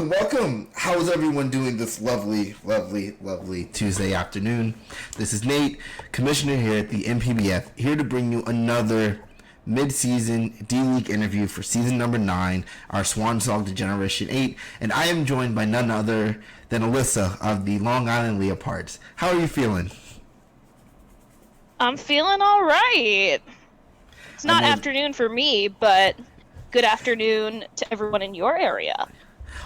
and welcome. How is everyone doing this lovely Tuesday afternoon? This is Nate, commissioner here at the NPBF, here to bring you another mid-season D-League interview for season number 9, our swan song to Generation 8, and I am joined by none other than Alyssa of the Long Island Liepards. How are you feeling? I'm feeling all right. It's not afternoon for me, but good afternoon to everyone in your area.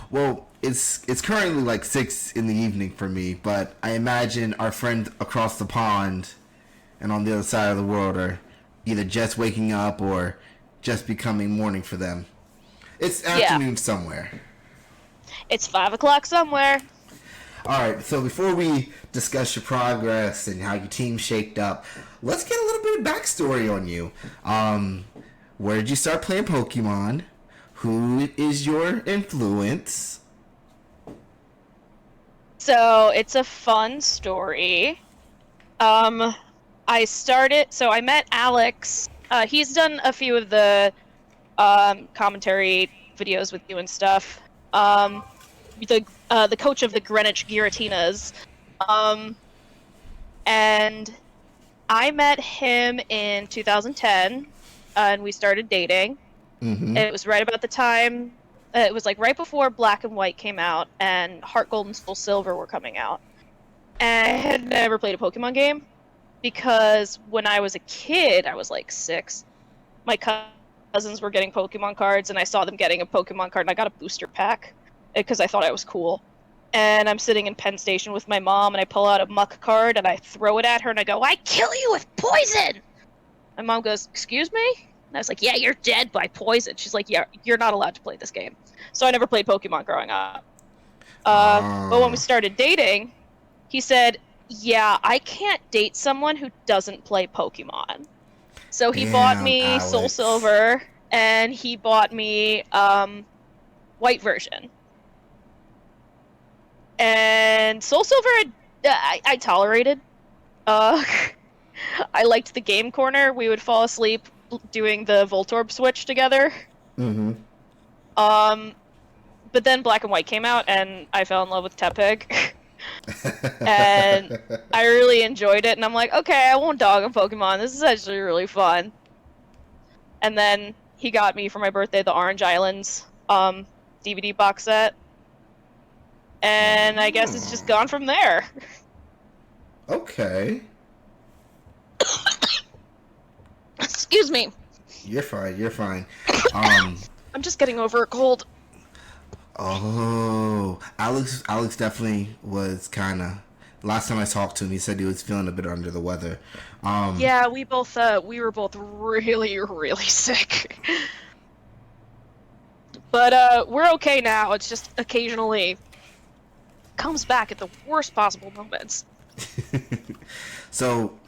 Well, it's currently like 6 in the evening for me, but I imagine our friends across the pond and on the other side of the world are either just waking up or just becoming morning for them. It's afternoon somewhere. It's 5 o'clock somewhere. Alright, so before we discuss your progress and how your team shaped up, let's get a little bit of backstory on you. Where did you start playing Pokemon? Who is your influence? So it's a fun story. I met Alex. He's done a few of the commentary videos with you and stuff. The coach of the Greenwich Giratinas. And I met him in 2010, and we started dating. Mm-hmm. And it was right about the time, it was like right before Black and White came out, and Heart Gold and Soul Silver were coming out. And I had never played a Pokemon game, because when I was a kid, I was like 6, my cousins were getting Pokemon cards, and I saw them getting a Pokemon card, and I got a booster pack, because I thought I was cool. And I'm sitting in Penn Station with my mom, and I pull out a Muck card, and I throw it at her, and I go, "I kill you with poison!" My mom goes, "Excuse me?" And I was like, "Yeah, you're dead by poison." She's like, "Yeah, you're not allowed to play this game." So I never played Pokemon growing up. But when we started dating, he said, "Yeah, I can't date someone who doesn't play Pokemon." So he bought me Alex. Soul Silver, and he bought me White version. And Soul Silver, I tolerated. I liked the game corner. We would fall asleep doing the Voltorb switch together. Mm-hmm. But then Black and White came out, and I fell in love with Tepig. And I really enjoyed it, and I'm like, okay, I won't dog on Pokemon. This is actually really fun. And then he got me for my birthday the Orange Islands DVD box set. And I guess it's just gone from there. Okay. Excuse me. You're fine. I'm just getting over a cold. Oh, Alex definitely was kind of. Last time I talked to him, he said he was feeling a bit under the weather. Yeah, we were both really sick. But we're okay now. It's just occasionally comes back at the worst possible moments. So,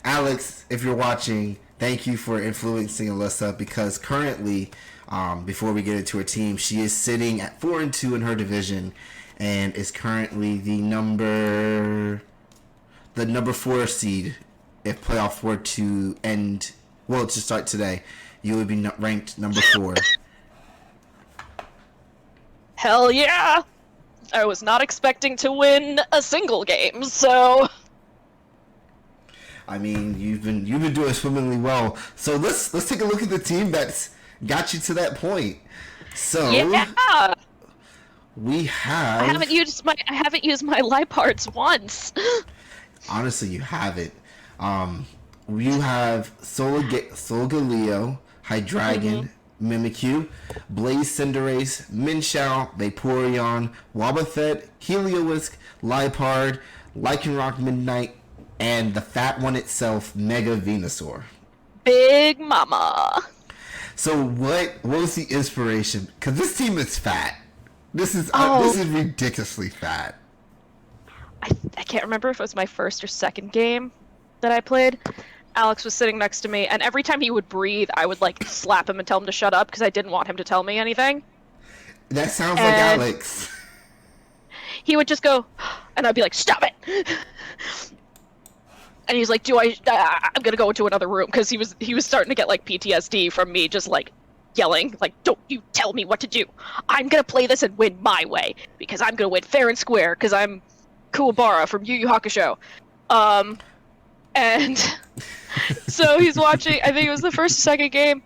Alex, if you're watching, thank you for influencing Alyssa, because currently, before we get into her team, she is sitting at 4-2 in her division, and is currently the number 4 seed. If playoff were to end, to start today, you would be ranked number 4. Hell yeah! I was not expecting to win a single game, so. I mean, you've been doing swimmingly well. So let's take a look at the team that's got you to that point. So yeah, we have. I haven't used my Liepards once. Honestly, you haven't. You have Solgaleo, Hydreigon, Mimikyu, Blaze Cinderace, Minshao, Vaporeon, Wobbuffet, Heliolisk, Liepard, Lycanroc Midnight, and the fat one itself, Mega Venusaur. Big Mama. So what was the inspiration? Because this team is fat. This is ridiculously fat. I can't remember if it was my first or second game that I played. Alex was sitting next to me, and every time he would breathe, I would like slap him and tell him to shut up because I didn't want him to tell me anything. That sounds like Alex. He would just go, and I'd be like, "Stop it!" And he's like, I'm gonna go into another room, because he was starting to get like PTSD from me just like yelling, like, don't you tell me what to do. I'm gonna play this and win my way, because I'm gonna win fair and square, because I'm Kuwabara from Yu Yu Hakusho. And so he's watching, I think it was the first or second game,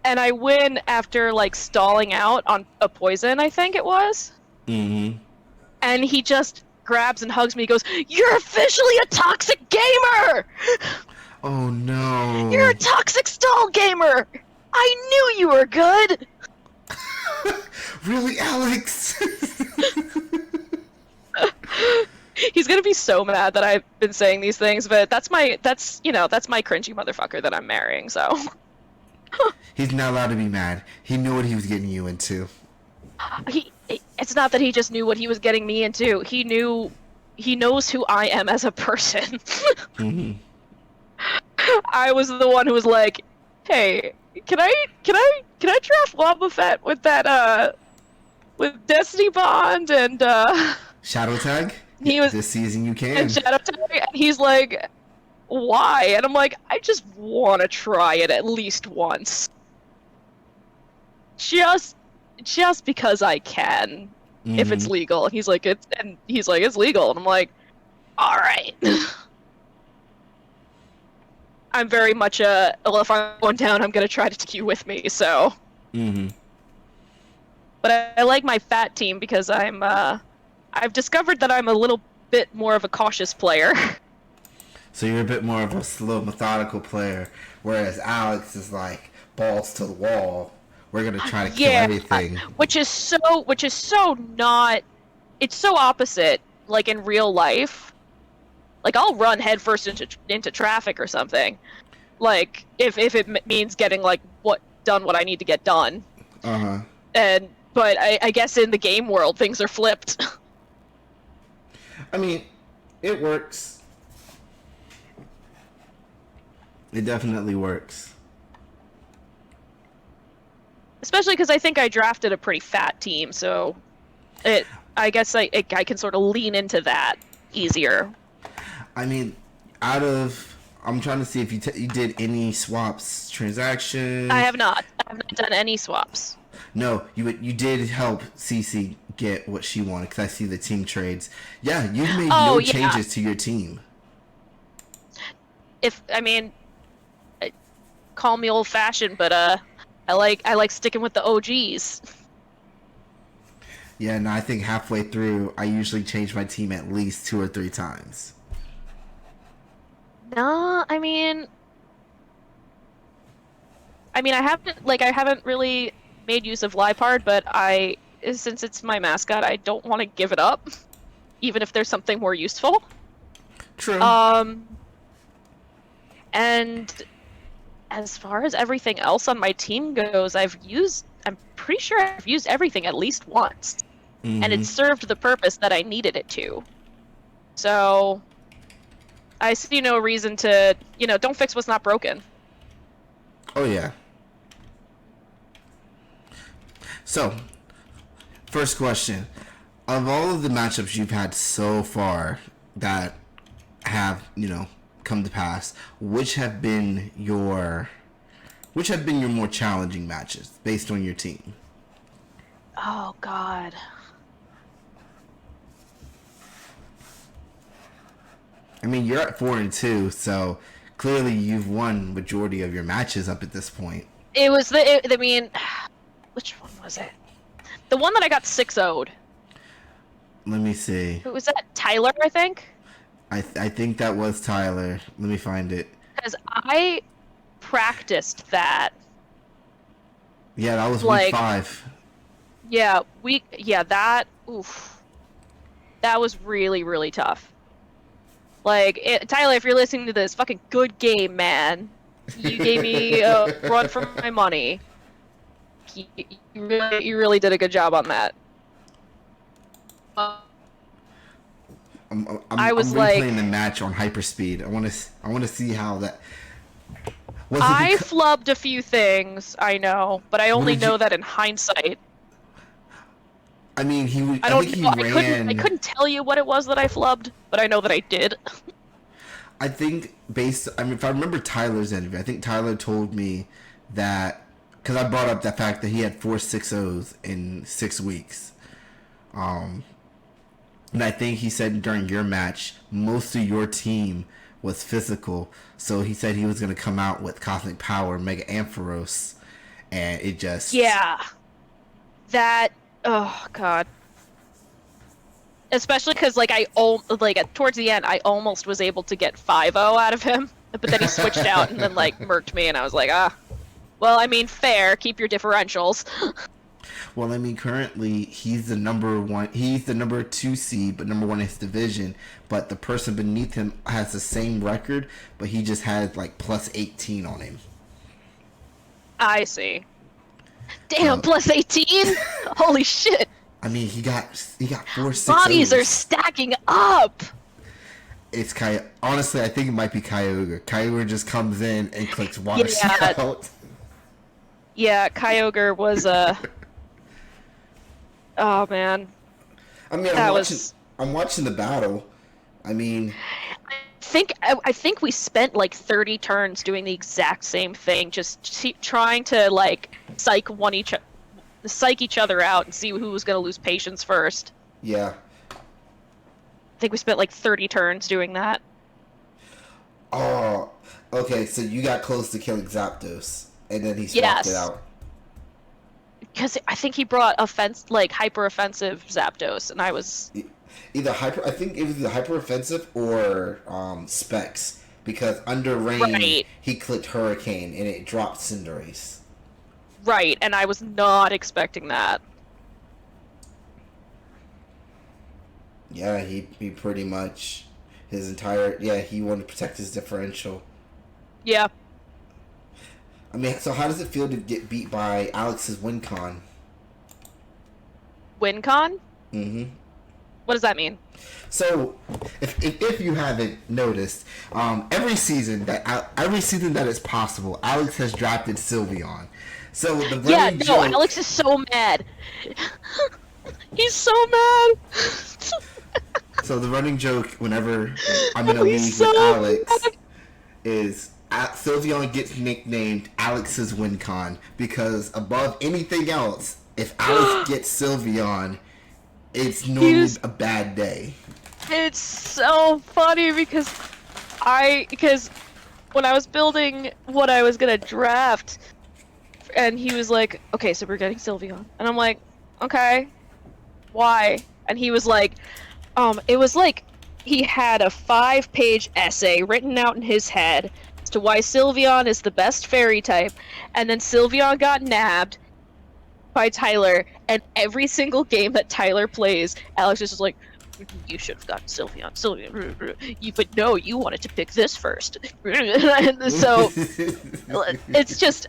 and I win after, like, stalling out on a poison, I think it was. Mm-hmm. And he just grabs and hugs me and goes, "You're officially a toxic gamer! Oh no. You're a toxic stall gamer! I knew you were good!" Really, Alex? He's gonna be so mad that I've been saying these things, but that's my cringy motherfucker that I'm marrying, so. He's not allowed to be mad. He knew what he was getting you into. It's not that he just knew what he was getting me into. He knows who I am as a person. Mm-hmm. I was the one who was like, "Hey, can I draft Wobble Fett with that with Destiny Bond and Shadow Tag? He was this season you can. and Shadow Tag?" And he's like, "Why?" And I'm like, "I just want to try it at least once. Just because I can, if it's legal." He's like, it's legal, and I'm like, all right. I'm very much well, if I'm going down, I'm gonna try to take you with me. So. Mm-hmm. But I like my fat team because I've discovered that I'm a little bit more of a cautious player. So you're a bit more of a slow, methodical player, whereas Alex is like balls to the wall. We're gonna try to kill everything. Which is so not. It's so opposite. Like in real life, like I'll run headfirst into traffic or something. Like if it means getting like what I need to get done. Uh huh. But I guess in the game world things are flipped. I mean, it works. It definitely works. Especially because I think I drafted a pretty fat team, so I guess I can sort of lean into that easier. I mean, I'm trying to see if you did any swaps, transactions. I have not done any swaps. No, you did help Cece get what she wanted, because I see the team trades. Yeah, you've made changes to your team. Call me old-fashioned, but I like sticking with the OGs. Yeah, and I think halfway through, I usually change my team at least 2 or 3 times. No, I haven't really made use of Liepard, but since it's my mascot, I don't want to give it up, even if there's something more useful. True. And as far as everything else on my team goes, I'm pretty sure I've used everything at least once. Mm-hmm. And it served the purpose that I needed it to. So I see no reason to, don't fix what's not broken. Oh, yeah. So, first question. Of all of the matchups you've had so far that have, come to pass, which have been your more challenging matches based on your team? Oh, God. I mean, you're at 4-2, so clearly you've won majority of your matches up at this point. It was which one was it? The one that I got 6-0'd. Let me see. Who was that? Tyler, I think? I think that was Tyler. Let me find it. Because I practiced that. Yeah, that was week 5. Yeah, that was really, really tough. Tyler, if you're listening to this, fucking good game, man. You gave me a run for my money. You really did a good job on that. I'm replaying the match on hyperspeed. I want to see how that. I flubbed a few things, I know, but I only know that in hindsight. I mean, I couldn't tell you what it was that I flubbed, but I know that I did. I think if I remember Tyler's interview, I think Tyler told me that because I brought up the fact that he had 4 6-0s in 6 weeks. And I think he said during your match, most of your team was physical. So he said he was going to come out with Cosmic Power, Mega Ampharos, and it just... Yeah. That... Oh, God. Especially because, like, towards the end, I almost was able to get 5-0 out of him. But then he switched out and then, like, murked me, and I was like, well, I mean, fair. Keep your differentials. Well, I mean, currently he's the number 2 seed, but number 1 in his division. But the person beneath him has the same record, but he just has like plus 18 on him. I see. Damn, plus 18? Holy shit! I mean, he got 4 6 Bodies are stacking up. It's honestly, I think it might be Kyogre. Kyogre just comes in and clicks water out. Yeah, Kyogre was oh man. I mean, I'm watching the battle. I mean, I think we spent like 30 turns doing the exact same thing, just trying to like psych each other out and see who was going to lose patience first. Yeah. I think we spent like 30 turns doing that. Oh, okay. So you got close to killing Zapdos, and then he swapped it out. Because I think he brought hyper offensive Zapdos, and I was I think it was either hyper offensive or Specs, because under rain he clicked Hurricane and it dropped Cinderace. Right, and I was not expecting that. Yeah, he pretty much he wanted to protect his differential. Yeah. I mean, so how does it feel to get beat by Alex's WinCon? WinCon? Mm-hmm. What does that mean? So, if you haven't noticed, every season that is possible, Alex has drafted Sylveon. So the running joke, Alex is so mad. He's so mad. So the running joke whenever I'm in a league with Alex is Sylveon gets nicknamed Alex's WinCon, because above anything else, if Alex gets Sylveon, it's normally a bad day. It's so funny because when I was building what I was gonna draft, and he was like, okay, so we're getting Sylveon. And I'm like, okay, why? And he was like, it was like he had a 5-page essay written out in his head as to why Sylveon is the best fairy type, and then Sylveon got nabbed by Tyler, and every single game that Tyler plays, Alex is just like, you should have gotten Sylveon. But no, you wanted to pick this first. And so it's just,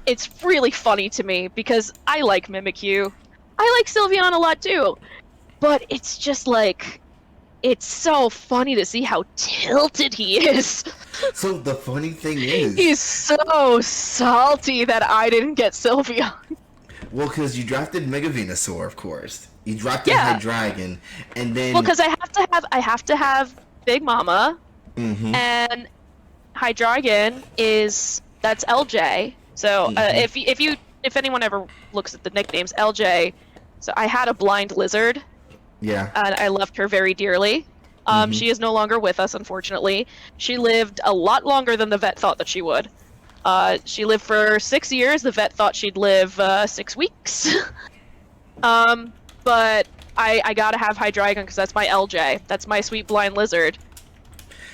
it's really funny to me because I like Mimikyu. I like Sylveon a lot too. But it's just like, it's so funny to see how tilted he is. So the funny thing is, he's so salty that I didn't get Sylveon. Well, because you drafted Mega Venusaur, of course. You drafted Hydreigon, and then... Well, because I have to have Big Mama, and Hydreigon that's LJ. So if anyone ever looks at the nicknames, LJ. So I had a blind lizard. Yeah. And I loved her very dearly. She is no longer with us, unfortunately. She lived a lot longer than the vet thought that she would. She lived for 6 years. The vet thought she'd live 6 weeks. But I gotta have Hydreigon because that's my LJ. That's my sweet blind lizard.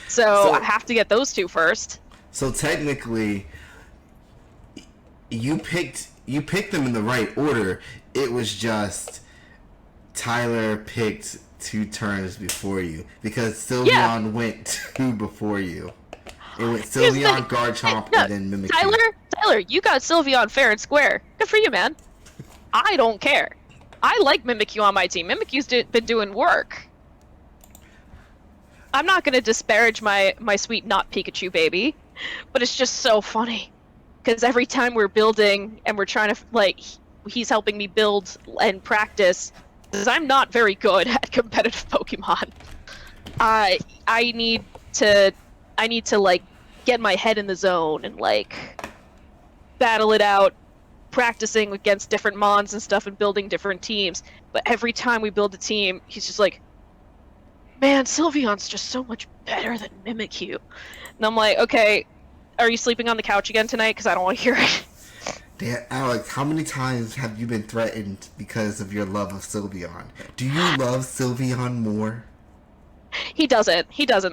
So I have to get those two first. So technically, you picked them in the right order. It was just Tyler picked 2 turns before you because Sylveon went 2 before you. It went Sylveon, Garchomp, and then Mimikyu. Tyler, you got Sylveon fair and square. Good for you, man. I don't care. I like Mimikyu on my team. Mimikyu's been doing work. I'm not going to disparage my sweet not Pikachu baby, but it's just so funny. Because every time we're building and we're trying to, he's helping me build and practice, because I'm not very good at competitive Pokemon. I need to get my head in the zone and battle it out practicing against different mons and stuff and building different teams. But every time we build a team, he's just like, man, Sylveon's just so much better than Mimikyu. And I'm like, okay, are you sleeping on the couch again tonight? Because I don't want to hear it. Damn, Alex, how many times have you been threatened because of your love of Sylveon? Do you love Sylveon more? He doesn't.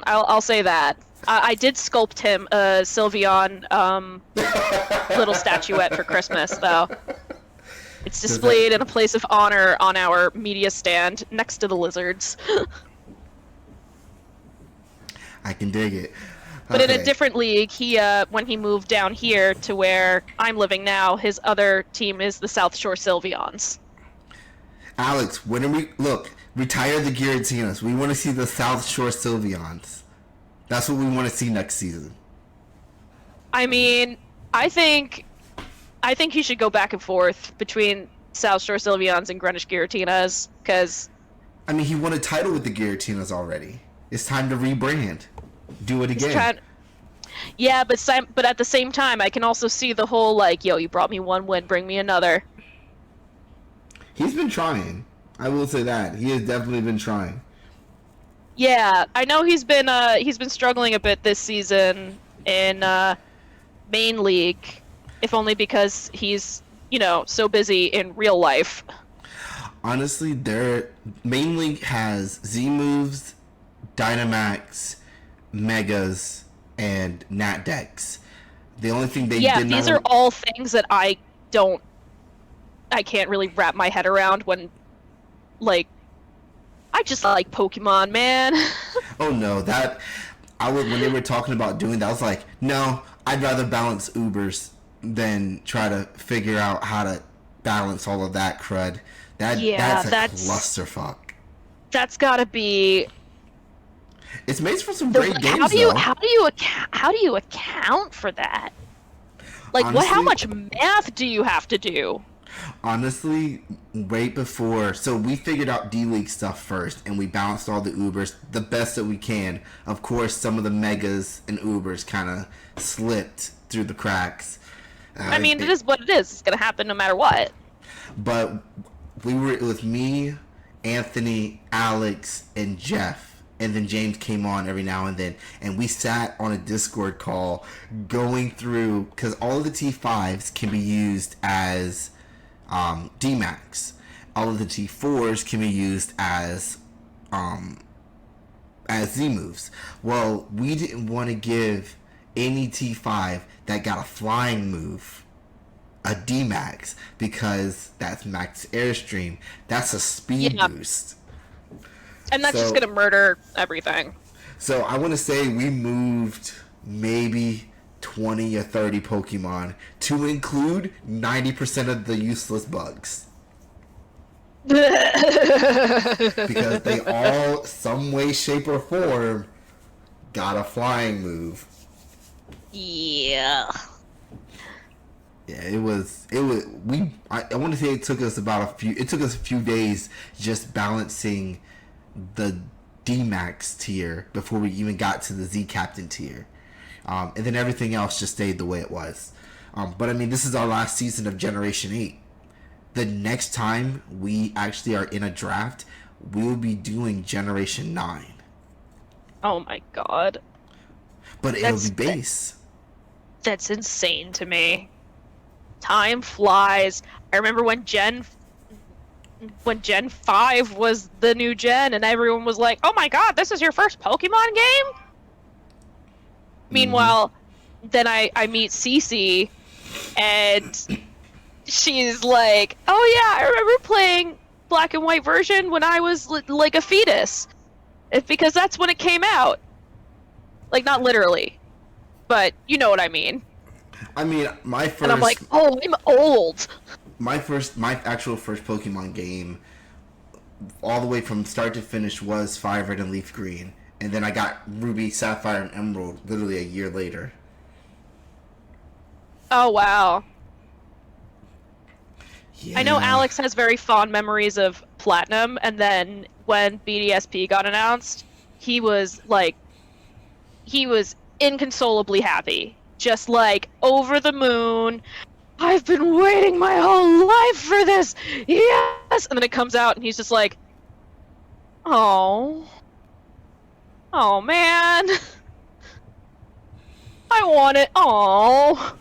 I'll say that. I did sculpt him a Sylveon little statuette for Christmas, though. It's displayed in a place of honor on our media stand next to the lizards. I can dig it. But in a different league, he when he moved down here to where I'm living now, his other team is the South Shore Sylveons. Alex, when are we retire the Giratinas? We want to see the South Shore Sylveons. That's what we want to see next season. I mean, I think he should go back and forth between South Shore Sylveons and Greenwich Giratinas, because I mean, he won a title with the Giratinas already. It's time to rebrand. Do it again. Yeah, but at the same time, I can also see the whole, like, yo, you brought me one win, bring me another. He's been trying. I will say that. He has definitely been trying. Yeah, I know he's been struggling a bit this season in main league, if only because he's, so busy in real life. Honestly, their main league has Z moves, Dynamax, Megas, and Nat Dex. The only thing these are all things that I can't really wrap my head around when, like, I just like Pokemon, man. Oh no, when they were talking about doing that, I was like, no, I'd rather balance Ubers than try to figure out how to balance all of that crud. That's a clusterfuck. That's gotta be. It's made for some great games. How do you account for that? Like, honestly, how much math do you have to do? Honestly, right before, so we figured out D-League stuff first, and we balanced all the Ubers the best that we can. Of course, some of the Megas and Ubers kind of slipped through the cracks. It is what it is. It's going to happen no matter what. But it was me, Anthony, Alex, and Jeff. And then James came on every now and then, and we sat on a Discord call going through, because all of the T5s can be used as D-Max. All of the T4s can be used as Z moves. Well, we didn't want to give any T5 that got a flying move a D-Max, because that's max airstream. That's a speed boost. And that's just going to murder everything. So I want to say we moved maybe 20 or 30 Pokemon to include 90% of the useless bugs. Because they all, some way, shape, or form, got a flying move. Yeah. Yeah, I want to say it took us a few days just balancing the D-Max tier before we even got to the Z Captain tier. And then everything else just stayed the way it was. But I mean, this is our last season of Generation 8. The next time we actually are in a draft, we'll be doing Generation 9. Oh my god. But it'll be base. That's insane to me. Time flies. I remember when Gen 5 was the new gen, and everyone was like, oh my god, this is your first Pokemon game? Meanwhile, then I meet Cece, and she's like, oh yeah, I remember playing Black and White version when I was like a fetus. It's because that's when it came out. Like, not literally, but you know what I mean. I mean, my first... And I'm like, oh, I'm old. My actual first Pokemon game, all the way from start to finish, was Fire Red and Leaf Green. And then I got Ruby, Sapphire, and Emerald literally a year later. Oh, wow. Yeah. I know Alex has very fond memories of Platinum, and then when BDSP got announced, he was inconsolably happy. Just like over the moon. I've been waiting my whole life for this. Yes. And then it comes out, and he's just like, oh man, I want it. Oh.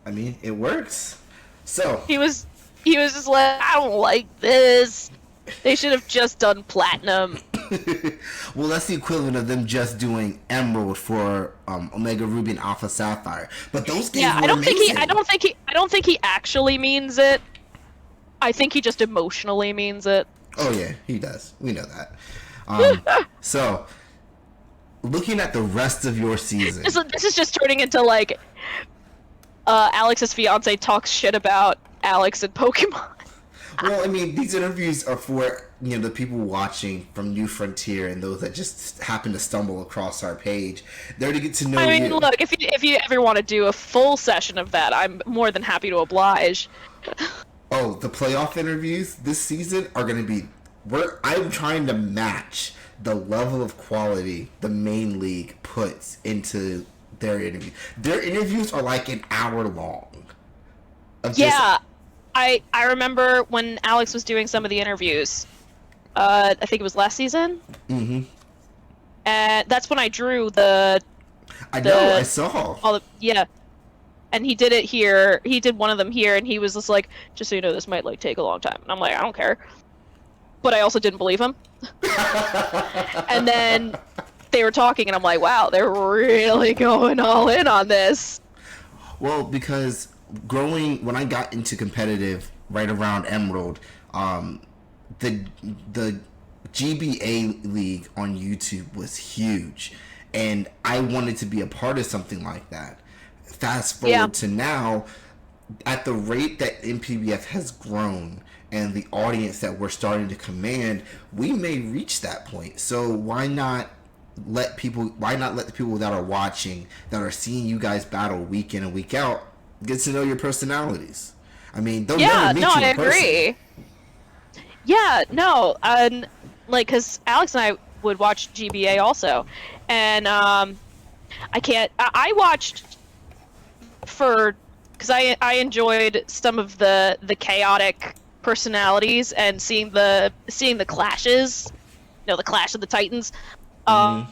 I mean, it works. So He was just like, I don't like this. They should have just done platinum. well, that's the equivalent of them just doing Emerald for Omega Ruby and Alpha Sapphire. But those games were amazing. I don't think he actually means it. I think he just emotionally means it. Oh yeah, he does. We know that. So, looking at the rest of your season, this is just turning into like Alex's fiance talks shit about Alex and Pokemon. well, I mean, these interviews are for the people watching from New Frontier and those that just happen to stumble across our page. They're to get to know you. I mean, look, if you ever want to do a full session of that, I'm more than happy to oblige. Oh, the playoff interviews this season are going to be. I'm trying to match the level of quality the main league puts into their interview. Their interviews are like an hour long. Yeah, I remember when Alex was doing some of the interviews. I think it was last season. Mm-hmm. And that's when I drew the. I know. I saw. Yeah. And he did it here. He did one of them here, and he was just like, "Just so you know, this might like take a long time." And I'm like, "I don't care," but I also didn't believe him. And then they were talking, and I'm like, "Wow, they're really going all in on this." Well, because when I got into competitive right around Emerald, the GBA league on YouTube was huge, and I wanted to be a part of something like that. Fast forward to now, at the rate that NPBF has grown and the audience that we're starting to command, we may reach that point. So why not let the people that are watching, that are seeing you guys battle week in and week out, get to know your personalities? I mean, they'll never meet you in person. Agree. Yeah, no, because Alex and I would watch GBA also, and I watched because I enjoyed some of the chaotic personalities and seeing the clashes, the Clash of the Titans. Now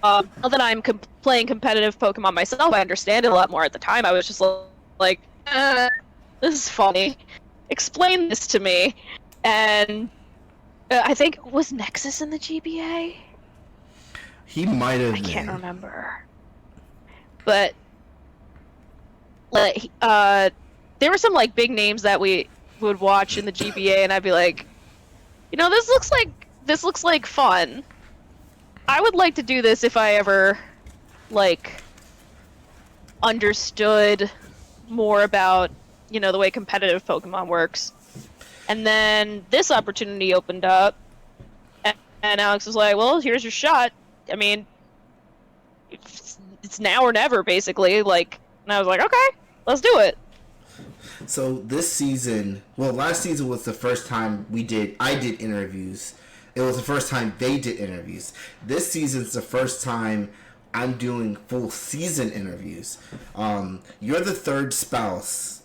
that I'm playing competitive Pokemon myself, I understand it a lot more. At the time, I was just like, this is funny. Explain this to me. And I think, was Nexus in the GBA? He might have. I can't remember. But there were some big names that we would watch in the GBA, and I'd be like, this looks like fun. I would like to do this if I ever understood more about the way competitive Pokemon works. And then this opportunity opened up, and Alex was like, well, here's your shot. I mean, it's now or never, basically. And I was like, okay, let's do it. So this season, last season was the first time I did interviews. It was the first time they did interviews. This season's the first time I'm doing full season interviews. You're the third spouse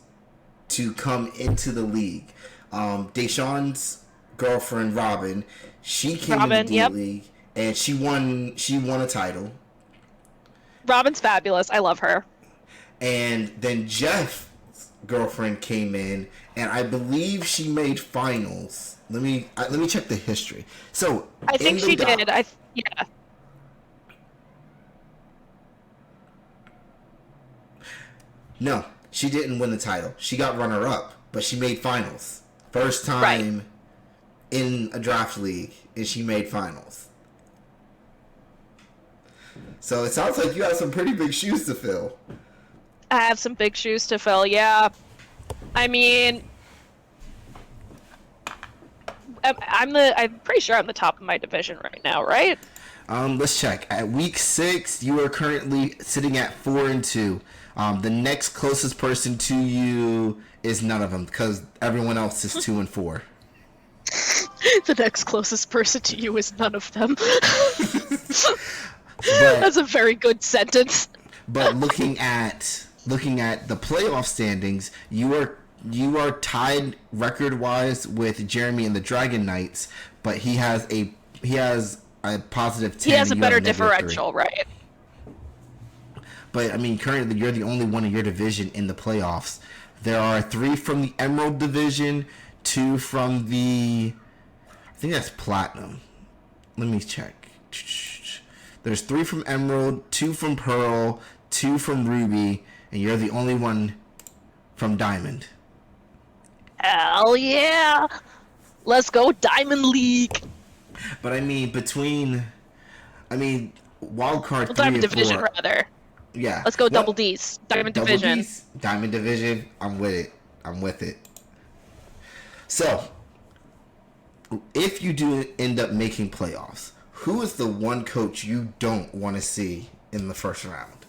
to come into the league. Deshawn's girlfriend, Robin, she came into the league, and she won a title. Robin's fabulous. I love her. And then Jeff's girlfriend came in, and I believe she made finals. Let me check the history. So I think she did. Yeah. No, she didn't win the title. She got runner-up, but she made finals. First time in a draft league, and she made finals. So it sounds like you have some pretty big shoes to fill. I have some big shoes to fill, yeah. I mean, I'm pretty sure I'm the top of my division right now, right? Let's check. At week 6, you are currently sitting at 4-2. The next closest person to you is none of them, because everyone else is 2-4. The next closest person to you is none of them. That's a very good sentence. But looking at looking at the playoff standings, you are tied record wise with Jeremy and the Dragon Knights, but he has a positive 10. He has a and you have better -3. differential, right? But I mean, currently you're the only one in your division in the playoffs. There are 3 from the Emerald division, 2 from the, I think that's Platinum. Let me check. There's 3 from Emerald, 2 from Pearl, 2 from Ruby, and you're the only one from Diamond. Hell yeah! Let's go Diamond League! But I mean, wild card 3 Diamond and 4. Division, rather. Yeah. Let's go double D's. Diamond Double Division. D's, Diamond Division. I'm with it. So, if you do end up making playoffs, who is the one coach you don't want to see in the first round?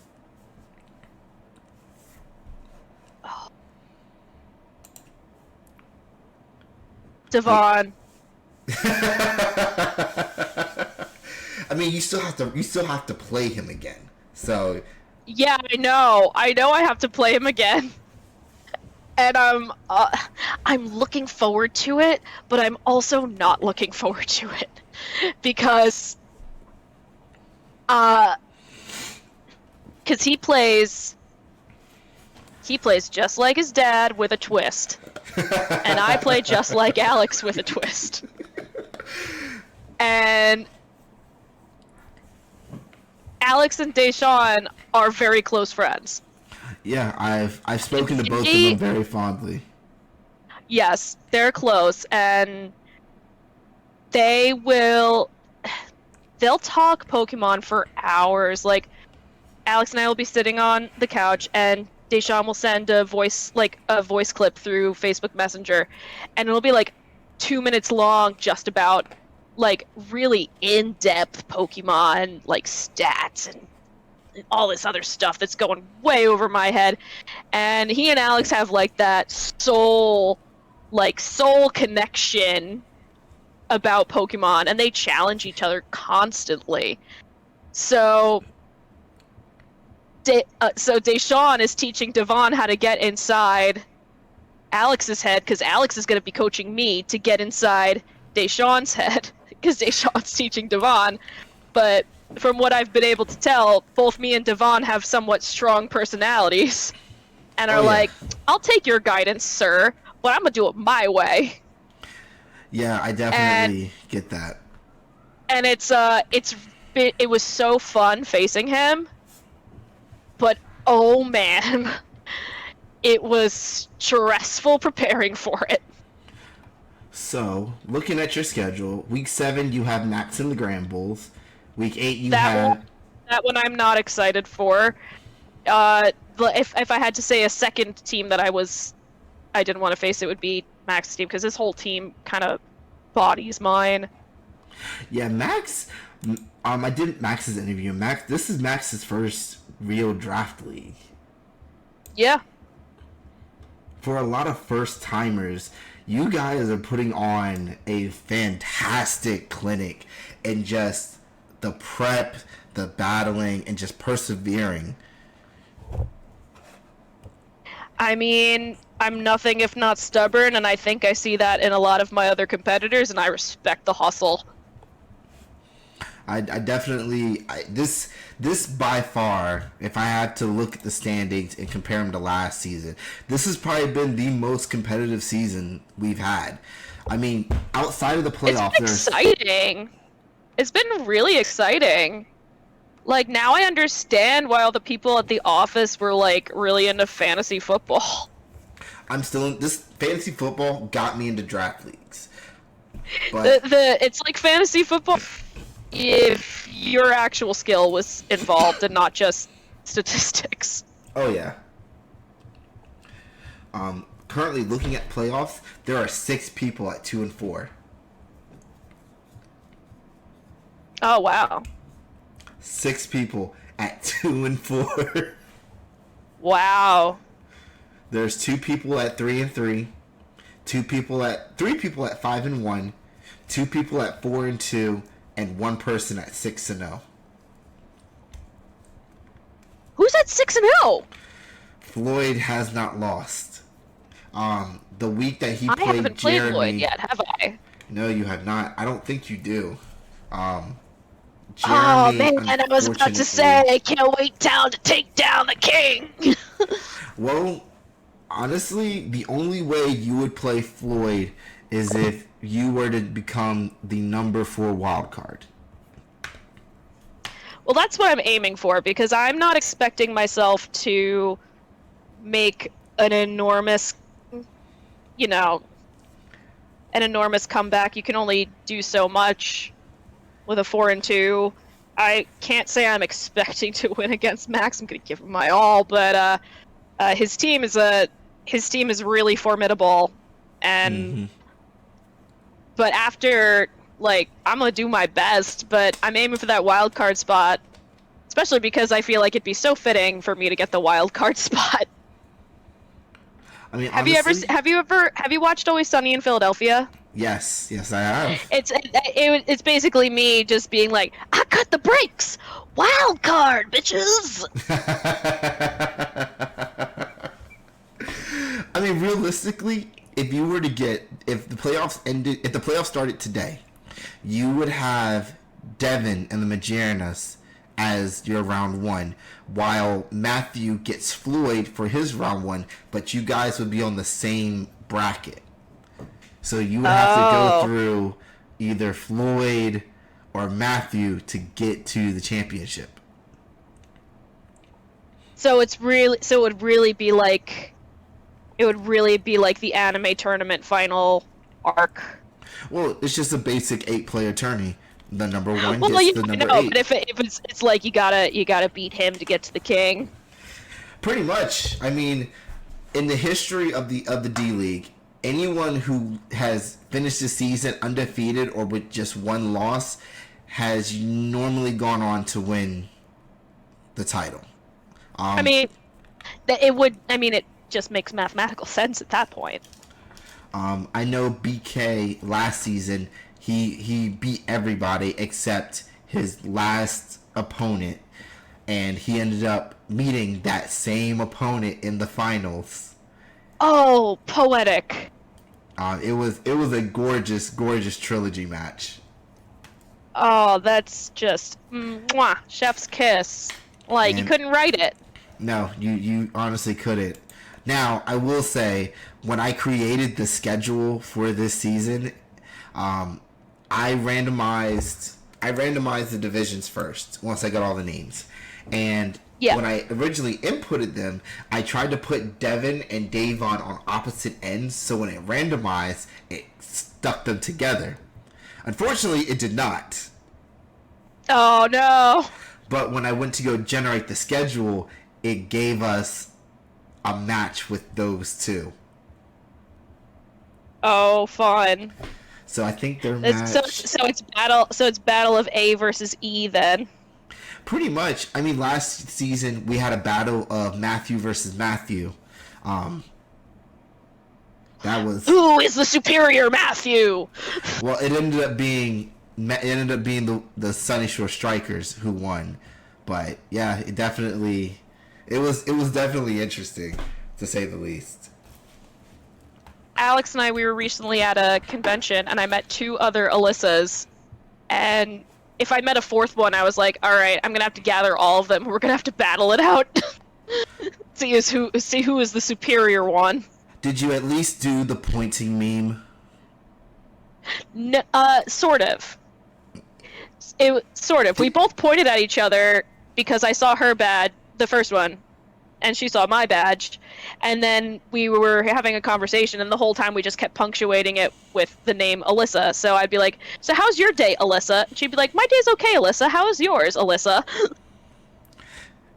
Devon. I mean, you still have to play him again. So Yeah, I know. I have to play him again. And I'm looking forward to it, but I'm also not looking forward to it. Because he plays just like his dad with a twist. And I play just like Alex with a twist. And Alex and Deshawn are very close friends. yeah, I've spoken to both of them very fondly. Yes, they're close, and they'll talk Pokemon for hours. Like, Alex and I will be sitting on the couch, and Deshawn will send a voice clip through Facebook Messenger, and it'll be like 2 minutes long, just about like really in-depth Pokemon like stats and all this other stuff that's going way over my head. And he and Alex have like that soul connection about Pokemon, and they challenge each other constantly. So Deshawn is teaching Devon how to get inside Alex's head, because Alex is going to be coaching me to get inside Deshawn's head, because Deshawn's teaching Devon. But from what I've been able to tell, both me and Devon have somewhat strong personalities, and are like, I'll take your guidance, sir, but I'm going to do it my way. Yeah, I definitely get that. And it was so fun facing him, but oh man, it was stressful preparing for it. So, looking at your schedule, week 7 you have Max and the Grand Bulls. Week 8 you have... That one I'm not excited for. If I had to say a second team that I didn't want to face, it would be Max's team, because his whole team kind of bodies mine. Yeah, Max... I did Max's interview. This is Max's first real draft league. Yeah. For a lot of first-timers, you guys are putting on a fantastic clinic, and just the prep, the battling, and just persevering. I mean, I'm nothing if not stubborn, and I think I see that in a lot of my other competitors, and I respect the hustle. I definitely... This by far, if I had to look at the standings and compare them to last season, this has probably been the most competitive season we've had. I mean, outside of the playoffs... It's been exciting. It's been really exciting. Like, now I understand why all the people at the office were, like, really into fantasy football. I'm still in... This fantasy football got me into draft leagues. But... It's like fantasy football if your actual skill was involved and not just statistics. Oh, yeah. Currently, looking at playoffs, there are 6 people at 2 and 4. Oh, wow. 6 people at 2 and 4. Wow. There's 2 people at 3 and 3. 3 people at 5 and 1. 2 people at 4 and 2. And 1 person at 6 and 0. Who's at 6 and 0? Floyd has not lost. The week that he I played haven't played Jeremy, Lloyd yet, have I? no, you have not. I don't think you do. Oh Jeremy, man, I was about to say, I can't wait down to take down the king. well, honestly, the only way you would play Floyd is if you were to become the number 4 wild card. Well, that's what I'm aiming for, because I'm not expecting myself to make an enormous, an enormous comeback. You can only do so much with a 4-2. I can't say I'm expecting to win against Max. I'm going to give him my all, but his team is really formidable, and but after, I'm going to do my best, but I'm aiming for that wild card spot, especially because I feel like it'd be so fitting for me to get the wild card spot. I mean, have honestly, you watched Always Sunny in Philadelphia? Yes, I have. It's basically me just being like, I cut the brakes, wild card, bitches. I mean, realistically, if the playoffs started today, you would have Devin and the Majernas as your round 1, while Matthew gets Floyd for his round 1, but you guys would be on the same bracket. So you would have to go through either Floyd or Matthew to get to the championship. So it would really be like the anime tournament final arc. Well, it's just a basic 8-player tourney. The number 1 well, gets the number 8. But if it's like you gotta beat him to get to the king. Pretty much. I mean, in the history of the D League, anyone who has finished the season undefeated or with just 1 loss has normally gone on to win the title. It just makes mathematical sense at that point. I know BK last season, he beat everybody except his last opponent, and he ended up meeting that same opponent in the finals. Oh, poetic. It was a gorgeous trilogy match. Oh, that's just mwah, chef's kiss. You couldn't write it. No, you honestly couldn't. Now, I will say, when I created the schedule for this season, I randomized the divisions first once I got all the names. And when I originally inputted them, I tried to put Devin and Davon on opposite ends, so when it randomized, it stuck them together. Unfortunately, it did not. Oh, no. But when I went to go generate the schedule, it gave us a match with those two. Oh, fun. So I think their match. So it's battle of A versus E then. Pretty much. I mean, last season we had a battle of Matthew versus Matthew. That was. Who is the superior Matthew? Well, it ended up being the Sunny Shore Strikers who won, but yeah, it was definitely interesting, to say the least. Alex and I, we were recently at a convention, and I met 2 other Alyssas, and if I met a 4th one, I was like, all right, I'm gonna have to gather all of them. We're gonna have to battle it out. see who is the superior one. Did you at least do the pointing meme? No, sort of. Sort of. We both pointed at each other because I saw her badge, the first one, and she saw my badge, and then we were having a conversation, and the whole time we just kept punctuating it with the name Alyssa. So I'd be like, so how's your day, Alyssa? And she'd be like, my day's okay, Alyssa. How is yours, Alyssa?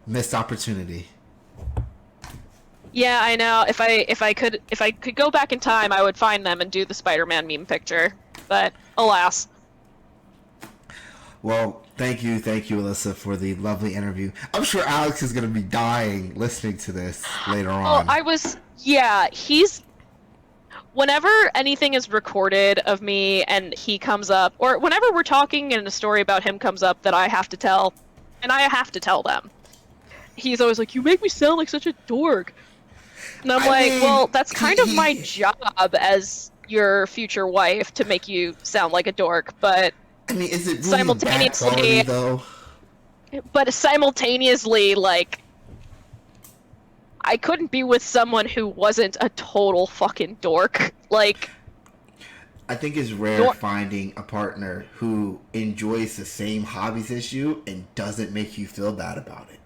Missed opportunity. Yeah, I know. If I could go back in time, I would find them and do the Spider-Man meme picture. But alas. Well, thank you, Alyssa, for the lovely interview. I'm sure Alex is going to be dying listening to this later on. He's... Whenever anything is recorded of me and he comes up, or whenever we're talking and a story about him comes up that I have to tell, and I have to tell them, he's always like, "You make me sound like such a dork," and I'm mean, well, that's kind of my job as your future wife to make you sound like a dork, but I mean, is it really a bad quality though? But simultaneously, like, I couldn't be with someone who wasn't a total fucking dork. Like, I think it's rare finding a partner who enjoys the same hobbies as you and doesn't make you feel bad about it.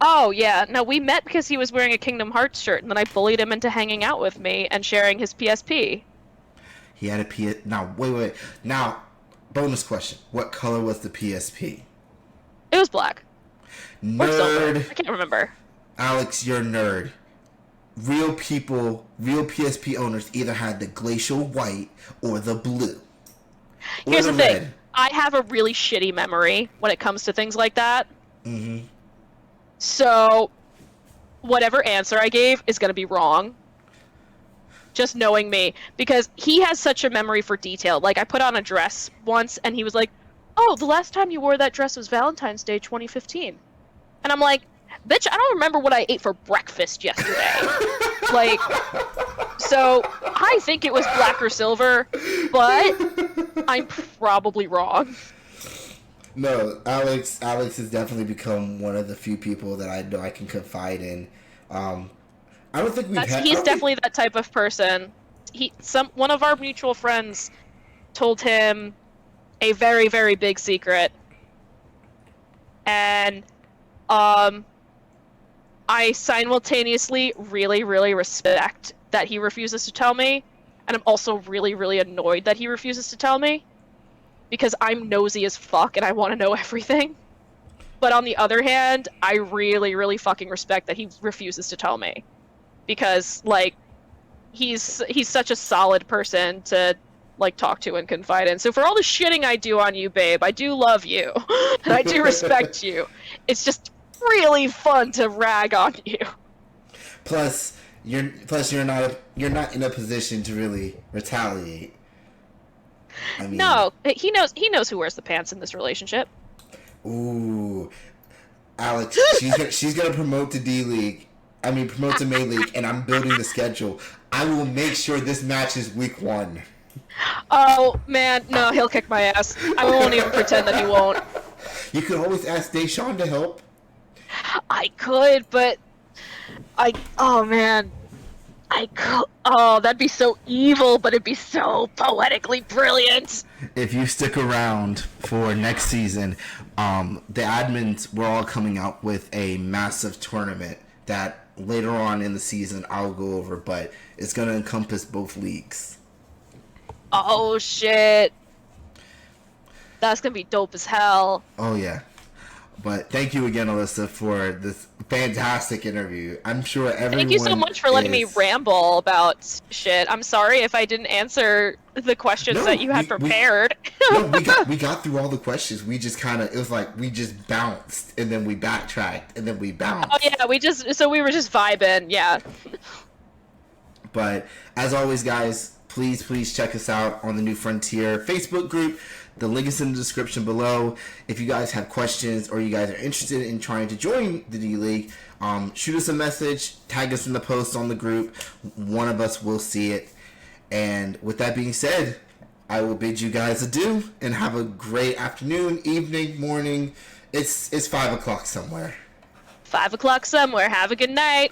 Oh, yeah. No, we met because he was wearing a Kingdom Hearts shirt, and then I bullied him into hanging out with me and sharing his PSP. He had a PS... Now, wait. Now, bonus question. What color was the PSP? It was black. Nerd. Or silver. I can't remember. Alex, you're a nerd. Real people, real PSP owners either had the glacial white or the blue. Here's the thing. I have a really shitty memory when it comes to things like that. Mm-hmm. So, whatever answer I gave is going to be wrong. Just knowing me. Because he has such a memory for detail. Like, I put on a dress once, and he was like, "Oh, the last time you wore that dress was Valentine's Day 2015. And I'm like, bitch, I don't remember what I ate for breakfast yesterday. Like, so I think it was black or silver, but I'm probably wrong. No, Alex has definitely become one of the few people that I know I can confide in. I don't think He's definitely that type of person. One of our mutual friends told him a very, very big secret. And I simultaneously really, really respect that he refuses to tell me, and I'm also really, really annoyed that he refuses to tell me, because I'm nosy as fuck and I want to know everything. But on the other hand, I really, really fucking respect that he refuses to tell me, because, like, he's such a solid person to, like, talk to and confide in. So for all the shitting I do on you, babe, I do love you, and I do respect you. It's just really fun to rag on you. Plus you're not in a position to really retaliate. I mean, no, he knows who wears the pants in this relationship. Ooh, Alex, she's gonna promote to D-League. I mean, promote to May League, and I'm building the schedule. I will make sure this matches week 1. Oh man, no, he'll kick my ass. I won't even pretend that he won't. You could always ask Deshaun to help. I could, but oh man, I could. Oh, that'd be so evil, but it'd be so poetically brilliant. If you stick around for next season, the admins, we're all coming out with a massive tournament that later on in the season I'll go over, but it's going to encompass both leagues. Oh shit. That's going to be dope as hell. Oh yeah. But thank you again, Alyssa, for this fantastic interview. I'm sure everyone. Thank you so much for letting me ramble about shit. I'm sorry if I didn't answer the questions that you had prepared. We got through all the questions. We just it was like we just bounced and then we backtracked and then we bounced. Oh yeah, we were just vibing, yeah. But as always, guys, please check us out on the New Frontier Facebook group. The link is in the description below. If you guys have questions or you guys are interested in trying to join the D-League, shoot us a message, tag us in the post on the group. One of us will see it. And with that being said, I will bid you guys adieu and have a great afternoon, evening, morning. It's 5 o'clock somewhere. 5 o'clock somewhere. Have a good night.